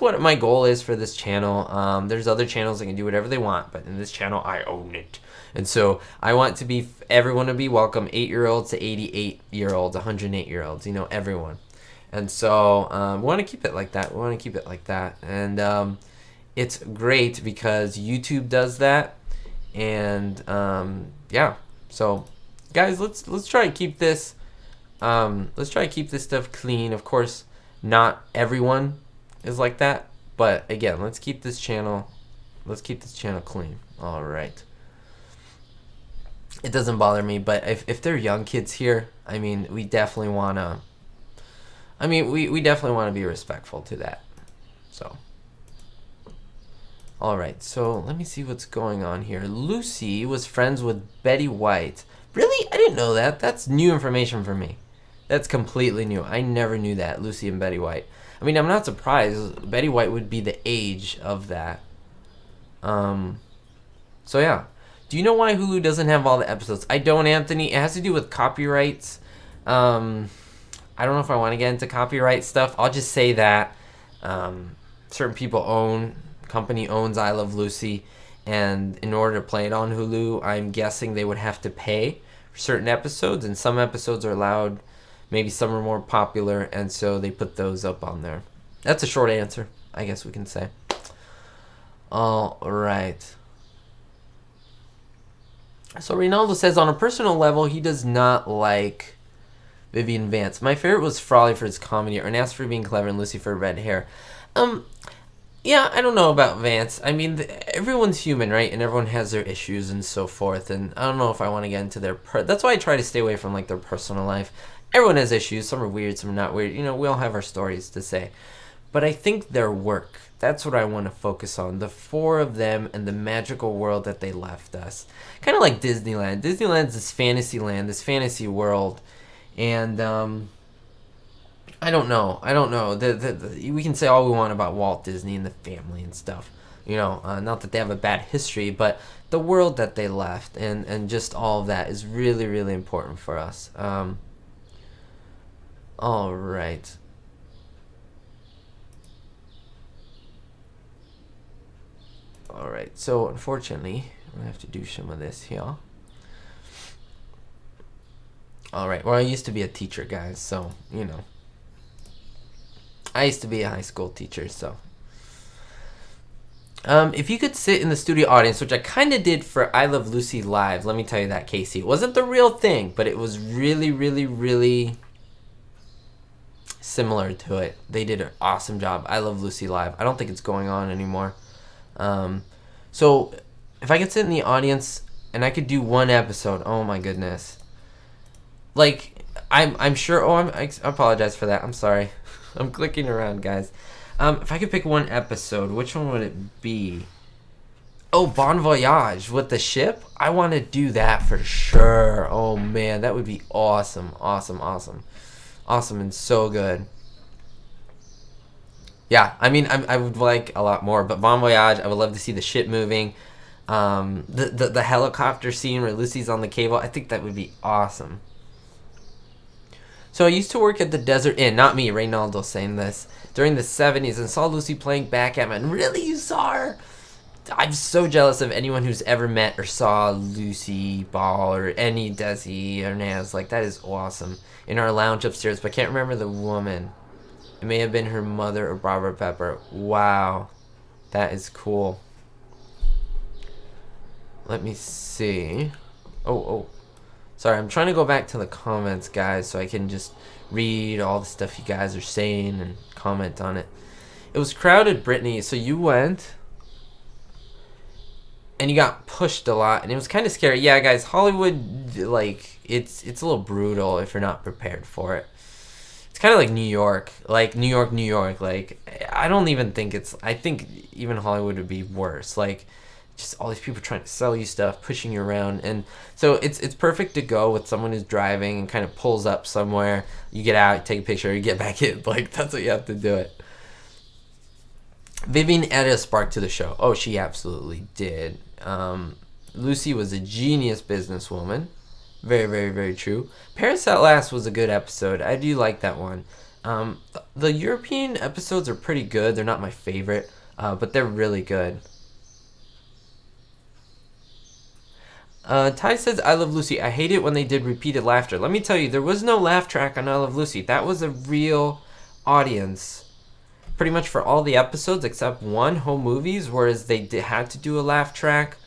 what my goal is for this channel. There's other channels that can do whatever they want, but in this channel, I own it. And so I want everyone to be welcome. 8-year-olds to 88-year-olds, 108-year-olds. You know, everyone. And so we want to keep it like that. And it's great because YouTube does that. And yeah, so. Guys, let's try to keep this stuff clean. Of course, not everyone is like that, but again, let's keep this channel clean. All right. It doesn't bother me, but if they're young kids here, I mean, we definitely want to we definitely want to be respectful to that. So all right. So, let me see what's going on here. Lucy was friends with Betty White. Really? I didn't know that. That's new information for me. That's completely new. I never knew that, Lucy and Betty White. I mean, I'm not surprised. Betty White would be the age of that. So, yeah. Do you know why Hulu doesn't have all the episodes? I don't, Anthony. It has to do with copyrights. I don't know if I want to get into copyright stuff. I'll just say that certain company owns I Love Lucy. And in order to play it on Hulu, I'm guessing they would have to pay for certain episodes. And some episodes are allowed. Maybe some are more popular. And so they put those up on there. That's a short answer, I guess we can say. All right. So Ronaldo says, on a personal level, he does not like Vivian Vance. My favorite was Frawley for his comedy, Ernest for being clever, and Lucy for red hair. Yeah, I don't know about Vance. I mean, everyone's human, right? And everyone has their issues and so forth. And I don't know if I want to get into their. That's why I try to stay away from like their personal life. Everyone has issues. Some are weird, some are not weird. You know, we all have our stories to say. But I think their work. That's what I want to focus on. The four of them and the magical world that they left us. Kind of like Disneyland. Disneyland's this fantasy land, this fantasy world, and I don't know. I don't know. We can say all we want about Walt Disney and the family and stuff. You know, not that they have a bad history, but the world that they left and just all of that is really, really important for us. All right. All right. So, unfortunately, I have to do some of this here. All right. Well, I used to be a teacher, guys, so, you know. I used to be a high school teacher, so. If you could sit in the studio audience, which I kind of did for I Love Lucy Live, let me tell you that, Casey. It wasn't the real thing, but it was really, really, really similar to it. They did an awesome job. I Love Lucy Live. I don't think it's going on anymore. So, if I could sit in the audience and I could do one episode, oh my goodness. Like, I'm sure. Oh, I apologize for that. I'm sorry. I'm clicking around, guys. If I could pick one episode, which one would it be? Oh, Bon Voyage with the ship. I want to do that for sure. Oh man, that would be awesome, awesome, awesome, awesome, and so good. Yeah, I mean, I would like a lot more, but Bon Voyage. I would love to see the ship moving. The helicopter scene where Lucy's on the cable. I think that would be awesome. So I used to work at the Desert Inn, not me, Reynaldo saying this, during the 70s and saw Lucy playing backgammon. Really, you saw her? I'm so jealous of anyone who's ever met or saw Lucy Ball or any Desi or Naz. Like, that is awesome. In our lounge upstairs, but I can't remember the woman. It may have been her mother or Barbara Pepper. Wow. That is cool. Let me see. Oh. Sorry, I'm trying to go back to the comments, guys, so I can just read all the stuff you guys are saying and comment on it. It was crowded, Brittany, so you went and you got pushed a lot, and it was kind of scary. Yeah, guys, Hollywood, like, it's a little brutal if you're not prepared for it. It's kind of like New York, New York. Like, I don't even think I think even Hollywood would be worse. Like, just all these people trying to sell you stuff, pushing you around, and so it's perfect to go with someone who's driving and kind of pulls up somewhere. You get out, you take a picture, you get back in. Like, that's what you have to do it. Vivian added a spark to the show. Oh, she absolutely did. Lucy was a genius businesswoman. Very, very, very true. Paris at Last was a good episode. I do like that one. The European episodes are pretty good. They're not my favorite, but they're really good. Ty says, I Love Lucy. I hate it when they did repeated laughter. Let me tell you, there was no laugh track on I Love Lucy. That was a real audience. Pretty much for all the episodes except one, Home Movies, whereas they had to do a laugh track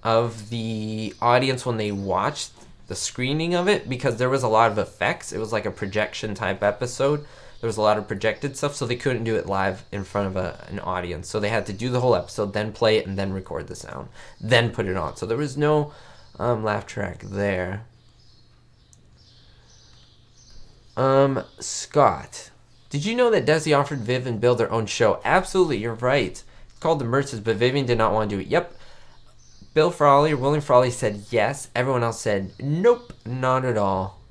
of the audience when they watched the screening of it because there was a lot of effects. It was like a projection type episode. There was a lot of projected stuff, so they couldn't do it live in front of an audience. So they had to do the whole episode, then play it, and then record the sound, then put it on. So there was no laugh track there. Scott, did you know that Desi offered Viv and Bill their own show? Absolutely, you're right. It's called The Merces, but Vivian did not want to do it. Yep. Bill Frawley or William Frawley said yes. Everyone else said nope, not at all.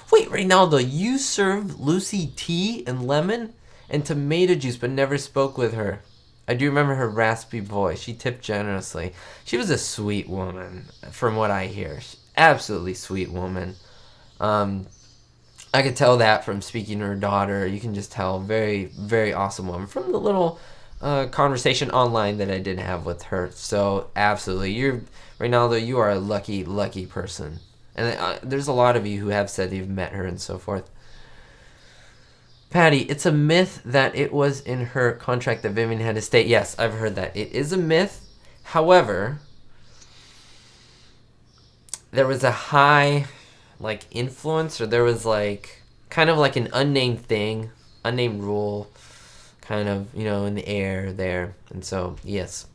Wait, Reynaldo, you served Lucy tea and lemon and tomato juice but never spoke with her. I do remember her raspy voice. She tipped generously. She was a sweet woman, from what I hear. Absolutely sweet woman. I could tell that from speaking to her daughter. You can just tell, very, very awesome woman. From the little conversation online that I did have with her. So, absolutely. Reynaldo, you are a lucky, lucky person. And there's a lot of you who have said you've met her and so forth. Patty, it's a myth that it was in her contract that Vivian had to stay. Yes, I've heard that. It is a myth. However, there was a high, influence, or there was, kind of like an unnamed thing, unnamed rule, kind of, you know, in the air there. And so, yes.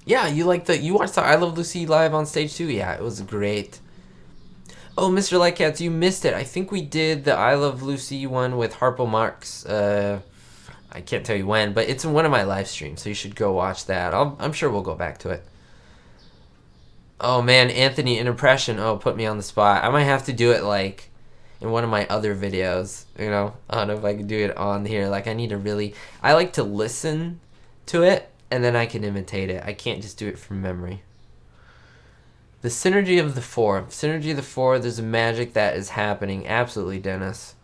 Yeah, you watched the I Love Lucy live on stage too? Yeah, it was great. Oh, Mr. Lightcats, you missed it. I think we did the I Love Lucy one with Harpo Marx. I can't tell you when, but it's in one of my live streams, so you should go watch that. I'm sure we'll go back to it. Oh man, Anthony, an impression. Oh, put me on the spot. I might have to do it like in one of my other videos. You know, I don't know if I can do it on here. Like, I like to listen to it and then I can imitate it. I can't just do it from memory. The synergy of the four. Synergy of the four, there's a magic that is happening. Absolutely, Dennis.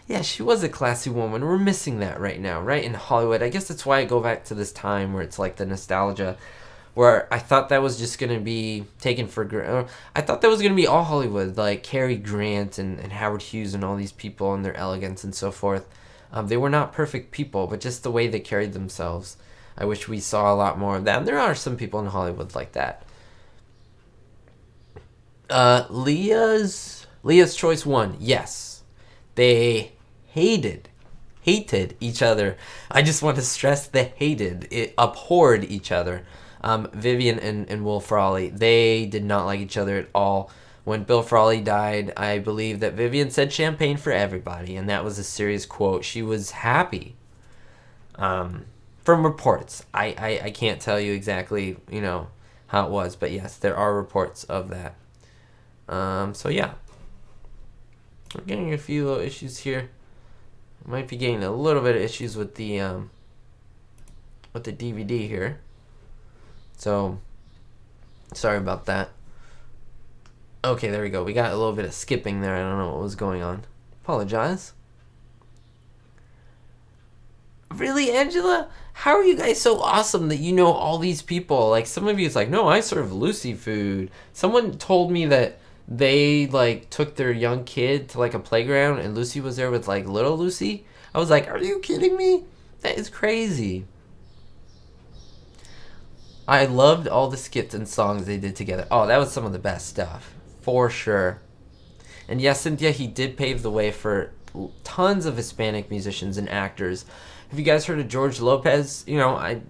Yeah, she was a classy woman. We're missing that right now, right? In Hollywood. I guess that's why I go back to this time where it's like the nostalgia, where I thought that was just going to be taken for granted. I thought that was going to be all Hollywood, like Cary Grant and Howard Hughes and all these people and their elegance and so forth. They were not perfect people, but just the way they carried themselves. I wish we saw a lot more of that. And there are some people in Hollywood like that. Leah's choice won. Yes. They hated each other. I just want to stress the hated. It abhorred each other. Vivian and Will Frawley, they did not like each other at all. When Bill Frawley died, I believe that Vivian said champagne for everybody, and that was a serious quote. She was happy. From reports. I can't tell you exactly, you know, how it was, but yes, there are reports of that. So yeah. We're getting a few little issues here. Might be getting a little bit of issues with the DVD here. So sorry about that. Okay, there we go. We got a little bit of skipping there. I don't know what was going on. Apologize. Really, Angela? How are you guys so awesome that you know all these people? Like, some of you, it's like, no, I serve Lucy food. Someone told me that they, like, took their young kid to, like, a playground, and Lucy was there with, like, little Lucy. I was like, are you kidding me? That is crazy. I loved all the skits and songs they did together. Oh, that was some of the best stuff. For sure. And yes, Cynthia, he did pave the way for tons of Hispanic musicians and actors. Have you guys heard of George Lopez? You know,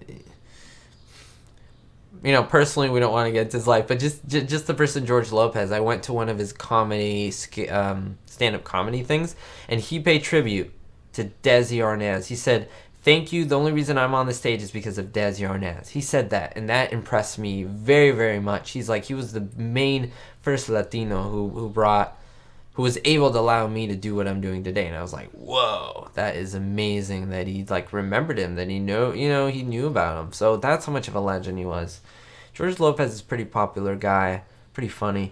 personally, we don't want to get into his life, but just the person George Lopez. I went to one of his comedy, stand-up comedy things, and he paid tribute to Desi Arnaz. He said, "Thank you. The only reason I'm on the stage is because of Desi Arnaz." He said that, and that impressed me very, very much. He's like, he was the main first Latino who was able to allow me to do what I'm doing today. And I was like, whoa, that is amazing that he, like, remembered him, that he he knew about him. So that's how much of a legend he was. George Lopez is a pretty popular guy, pretty funny.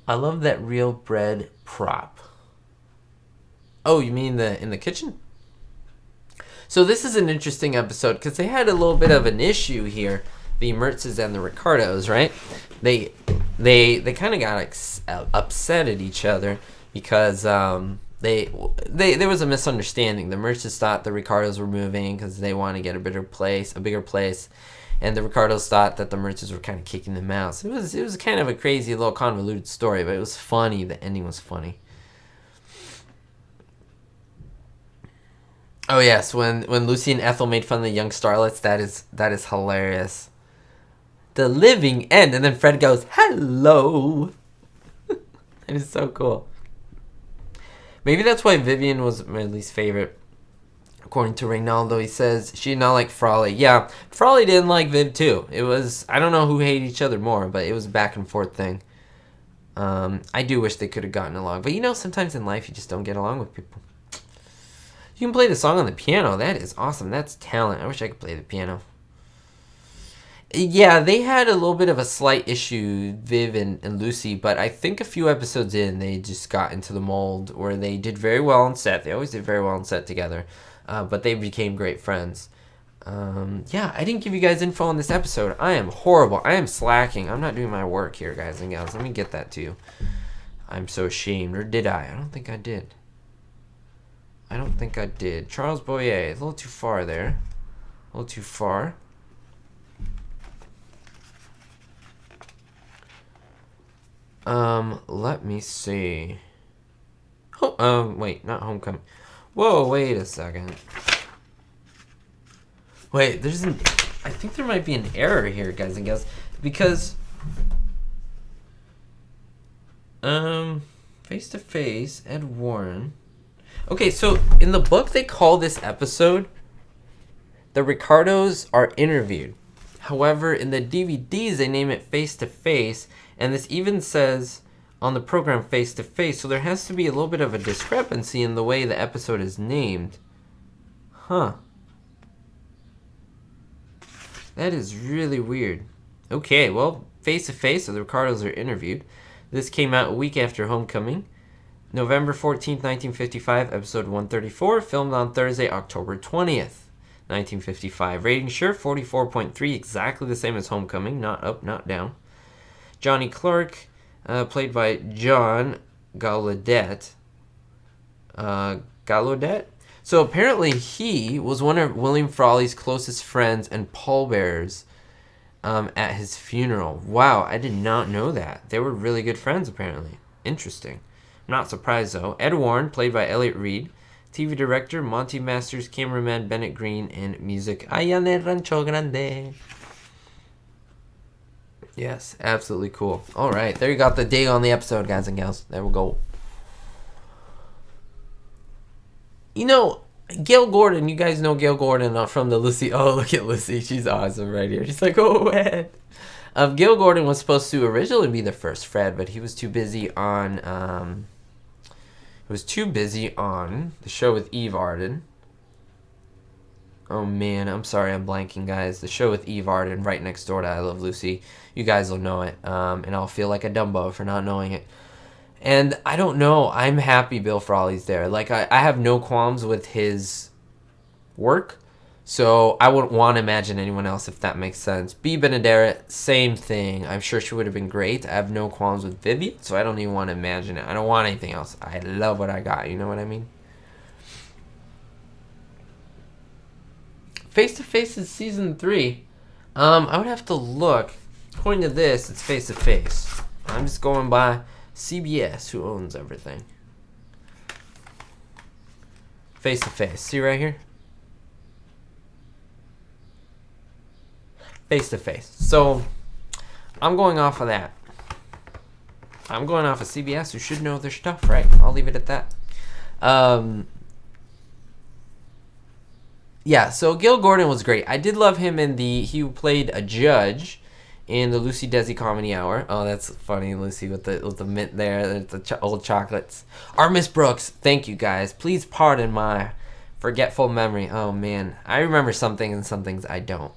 I love that real bread prop. Oh, you mean in the kitchen? So this is an interesting episode because they had a little bit of an issue here. The Mertzes and the Ricardos, right? They kind of got upset at each other because there was a misunderstanding. The Mertzes thought the Ricardos were moving because they want to get a bigger place, and the Ricardos thought that the Mertzes were kind of kicking them out. So it was kind of a crazy little convoluted story, but it was funny. The ending was funny. Oh yes, when Lucy and Ethel made fun of the young starlets, that is hilarious. The living end, and then Fred goes, hello. That is so cool. Maybe that's why Vivian was my least favorite. According to Reynaldo, he says she did not like Frawley. Yeah, Frawley didn't like Viv too. It was, I don't know who hated each other more, but it was a back and forth thing. I do wish they could have gotten along. But sometimes in life you just don't get along with people. You can play the song on the piano. That is awesome. That's talent. I wish I could play the piano. Yeah, they had a little bit of a slight issue, Viv and Lucy, but I think a few episodes in, they just got into the mold where they did very well on set. They always did very well on set together, but they became great friends. Yeah, I didn't give you guys info on this episode. I am horrible. I am slacking. I'm not doing my work here, guys and gals. Let me get that to you. I'm so ashamed. Or did I? I don't think I did. Charles Boyer, a little too far there. A little too far. Let me see. Oh, wait, not Homecoming. Whoa, wait a second. Wait, I think there might be an error here, guys and gals, because, Face to Face, Ed Warren. Okay, so in the book they call this episode, the Ricardos are interviewed. However, in the DVDs they name it Face to Face, and this even says on the program Face to Face, so there has to be a little bit of a discrepancy in the way the episode is named. Huh. That is really weird. Okay, well, Face to Face, so the Ricardos are interviewed. This came out a week after Homecoming. November 14th, 1955, episode 134, filmed on Thursday, October 20th, 1955. Rating sure, 44.3, exactly the same as Homecoming, not up, not down. Johnny Clark, played by John Gallaudet. Gallaudet? So apparently he was one of William Frawley's closest friends and pallbearers at his funeral. Wow, I did not know that. They were really good friends, apparently. Interesting. I'm not surprised, though. Ed Warren, played by Elliot Reed. TV director, Monty Masters. Cameraman, Bennett Green. And music, Allá en el Rancho Grande. Yes, absolutely cool. All right, there you got the day on the episode, guys and gals. There we go. You know, Gail Gordon, you guys know Gail Gordon from the Lucy. Oh, look at Lucy. She's awesome right here. She's like, oh, Ed. Gail Gordon was supposed to originally be the first Fred, but he was too busy on the show with Eve Arden. Oh man, I'm sorry, I'm blanking, guys. The show with Eve Arden, right next door to I Love Lucy. You guys will know it, and I'll feel like a Dumbo for not knowing it. And I don't know. I'm happy Bill Frawley's there. Like, I have no qualms with his work. So I wouldn't want to imagine anyone else, if that makes sense. B. Benaderet, same thing. I'm sure she would have been great. I have no qualms with Vivian, so I don't even want to imagine it. I don't want anything else. I love what I got. You know what I mean? Face to Face is season 3. I would have to look. According to this, it's Face to Face. I'm just going by CBS, who owns everything. Face to Face. See right here? Face to Face. So, I'm going off of that. I'm going off of CBS, who should know their stuff, right? I'll leave it at that. Yeah, so Gil Gordon was great. I did love him he played a judge in the Lucy Desi Comedy Hour. Oh, that's funny, Lucy, with the mint there, the old chocolates. Miss Brooks, thank you guys. Please pardon my forgetful memory. Oh man, I remember some things and some things I don't.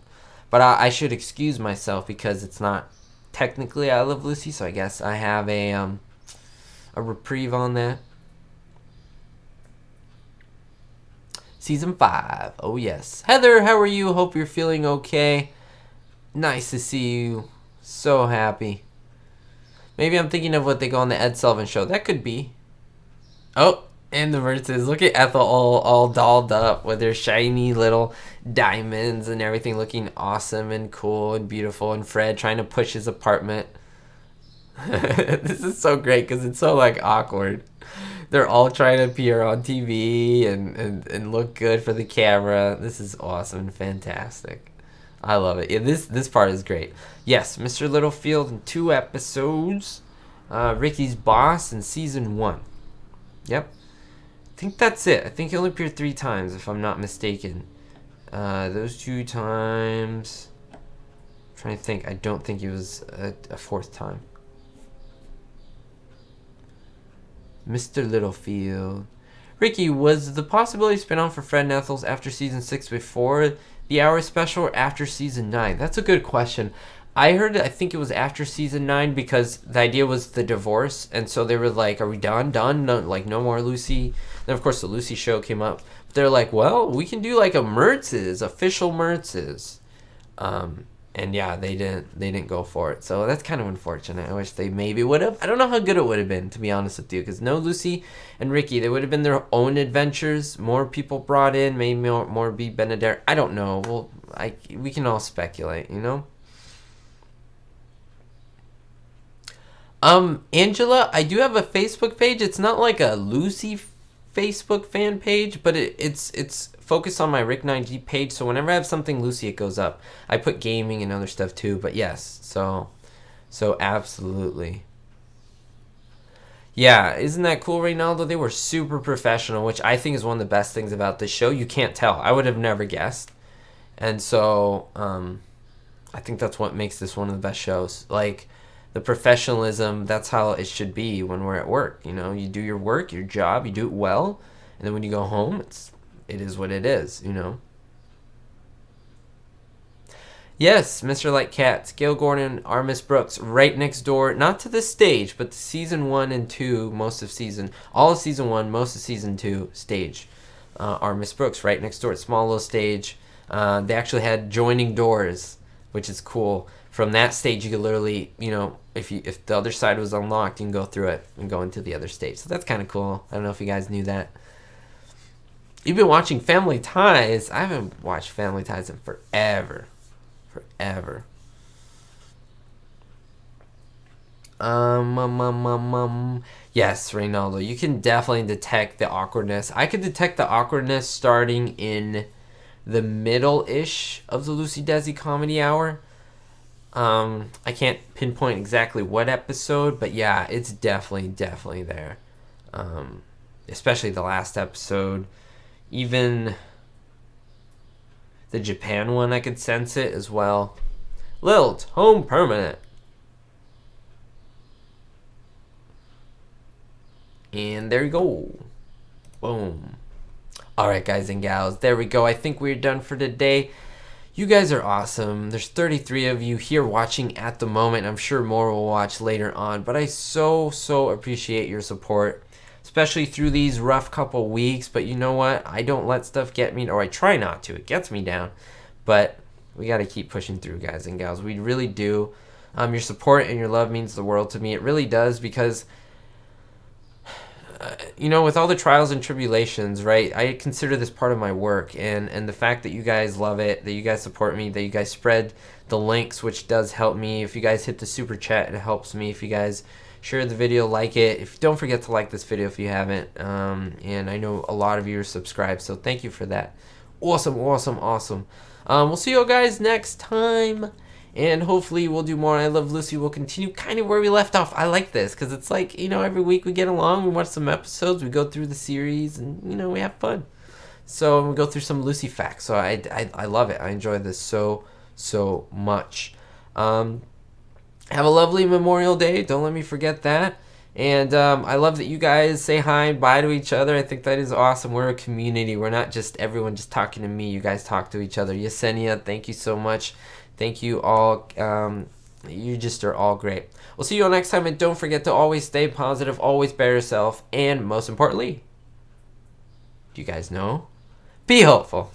But I should excuse myself because it's not technically I Love Lucy, so I guess I have a reprieve on that. Season 5. Oh, yes. Heather, how are you? Hope you're feeling okay. Nice to see you. So happy. Maybe I'm thinking of what they go on the Ed Sullivan Show. That could be. Oh, and the verses. Look at Ethel all dolled up with her shiny little diamonds and everything, looking awesome and cool and beautiful. And Fred trying to push his apartment. This is so great because it's so, like, awkward. They're all trying to appear on TV and look good for the camera. This is awesome and fantastic. I love it. Yeah, this part is great. Yes, Mr. Littlefield in 2 episodes. Ricky's Boss in season 1. Yep. I think that's it. I think he only appeared 3 times, if I'm not mistaken. Those 2 times. I'm trying to think. I don't think he was a 4th time. Mr. Littlefield. Ricky, was the possibility spin-off for Fred and Ethel's after season 6 before the Hour special or after season 9? That's a good question. I think it was after season 9 because the idea was the divorce, and so they were like, are we done? No, like, no more Lucy. Then, of course, the Lucy show came up. But they're like, well, we can do like a Mertz's, official Mertz's. And yeah, they didn't go for it. So that's kind of unfortunate. I wish they maybe would have. I don't know how good it would have been, to be honest with you. Because no Lucy and Ricky, they would have been their own adventures. More people brought in. Maybe more B. Benaderet. I don't know. Well, we can all speculate, you know? Angela, I do have a Facebook page. It's not like a Lucy Facebook fan page, but it's focused on my Ricknineg page. So whenever I have something Lucy, it goes up. I put gaming and other stuff too. But yes, so absolutely. Yeah, isn't that cool, Reynaldo? They were super professional, which I think is one of the best things about this show. You can't tell. I would have never guessed. And so I think that's what makes this one of the best shows. Like, the professionalism, that's how it should be when we're at work. You know, you do your work, your job, you do it well, and then when you go home, it is what it is, you know. Yes, Mr. Like Cats, Gail Gordon, Armis Brooks, right next door, not to the stage, but to season 1 and 2, all of season 1, most of season 2 stage. Armis Brooks, right next door, small little stage. They actually had joining doors, which is cool. From that stage, you could literally, you know, if the other side was unlocked, you can go through it and go into the other stage. So that's kind of cool. I don't know if you guys knew that. You've been watching Family Ties. I haven't watched Family Ties in forever. Yes, Reynaldo, you can definitely detect the awkwardness. I could detect the awkwardness starting in the middle-ish of the Lucy Desi Comedy Hour. I can't pinpoint exactly what episode, but yeah, it's definitely there. Especially the last episode. Even the Japan one, I could sense it as well. Lilt, home permanent. And there you go. Boom. Alright, guys and gals, there we go. I think we're done for today. You guys are awesome. There's 33 of you here watching at the moment. I'm sure more will watch later on. But I so appreciate your support, especially through these rough couple weeks. But you know what? I don't let stuff get me, or I try not to. It gets me down. But we got to keep pushing through, guys and gals. We really do. Your support and your love means the world to me. It really does, because you know, with all the trials and tribulations, right, I consider this part of my work, and the fact that you guys love it, that you guys support me, that you guys spread the links, which does help me. If you guys hit the super chat, it helps me. If you guys share the video, like it. Don't forget to like this video if you haven't. And I know a lot of you are subscribed, so thank you for that. Awesome. We'll see you guys next time. And hopefully we'll do more. I Love Lucy will continue kind of where we left off. I like this because it's like, you know, every week we get along, we watch some episodes, we go through the series, and, you know, we have fun. So we go through some Lucy facts. So I love it. I enjoy this so much. Have a lovely Memorial Day. Don't let me forget that. And I love that you guys say hi and bye to each other. I think that is awesome. We're a community. We're not just everyone just talking to me. You guys talk to each other. Yesenia, thank you so much. Thank you all. You just are all great. We'll see you all next time. And don't forget to always stay positive. Always bear yourself. And most importantly, do you guys know? Be hopeful.